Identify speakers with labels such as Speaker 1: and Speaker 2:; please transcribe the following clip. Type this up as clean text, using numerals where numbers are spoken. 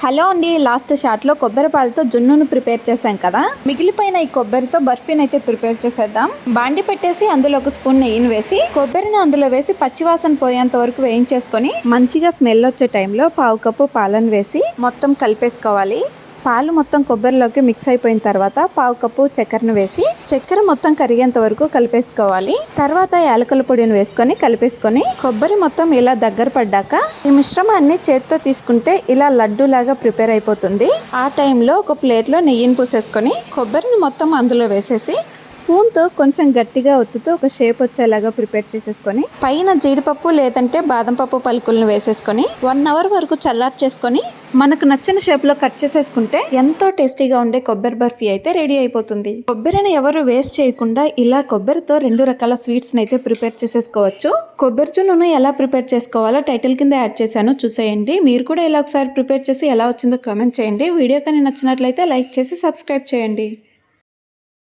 Speaker 1: Hello అండి, last షాట్లో కొబ్బరి పాలతో జున్నును ప్రిపేర్ చేశాం కదా. మిగిలిపోయిన ఈ కొబ్బరితో బర్ఫీని అయితే ప్రిపేర్ చేసేద్దాం. బాండి పెట్టేసి అందులో ఒక స్పూన్ నెయ్యిని వేసి కొబ్బరిని అందులో వేసి పచ్చివాసన పోయేంత వరకు వేయించేసుకొని మంచిగా స్మెల్ వచ్చే టైంలో పావు కప్పు పాలను వేసి మొత్తం కలిపేసుకోవాలి. పాలు మొత్తం కొబ్బరిలోకి మిక్స్ అయిపోయిన తర్వాత పావు కప్పు చక్కెరను వేసి చక్కెర మొత్తం కరిగేంత వరకు కలిపేసుకోవాలి. తర్వాత యాలకుల పొడిని వేసుకొని కలిపేసుకొని కొబ్బరి మొత్తం ఇలా దగ్గర పడ్డాక ఈ మిశ్రమాన్ని చేతితో తీసుకుంటే ఇలా లడ్డు లాగా ప్రిపేర్ అయిపోతుంది. ఆ టైంలో ఒక ప్లేట్లో నెయ్యిని పూసేసుకొని కొబ్బరిని మొత్తం అందులో వేసేసి స్పూన్తో కొంచెం గట్టిగా ఒత్తుతూ ఒక షేప్ వచ్చేలాగా ప్రిపేర్ చేసేసుకొని పైన జీడిపప్పు లేదంటే బాదం పప్పు పలుకులను వేసేసుకొని 1 అవర్ వరకు చల్లార్చేసుకొని మనకు నచ్చిన షేప్లో కట్ చేసేసుకుంటే ఎంతో టేస్టీగా ఉండే కొబ్బరి బర్ఫీ అయితే రెడీ అయిపోతుంది. కొబ్బరిని ఎవరు వేస్ట్ చేయకుండా ఇలా కొబ్బరితో 2 రకాల స్వీట్స్ని అయితే ప్రిపేర్ చేసేసుకోవచ్చు. కొబ్బరి జున్నును ఎలా ప్రిపేర్ చేసుకోవాలో టైటిల్ కింద యాడ్ చేశాను, చూసేయండి. మీరు కూడా ఇలా ఒకసారి ప్రిపేర్ చేసి ఎలా వచ్చిందో కామెంట్ చేయండి. వీడియో కానీ నచ్చినట్లయితే లైక్ చేసి సబ్స్క్రైబ్ చేయండి.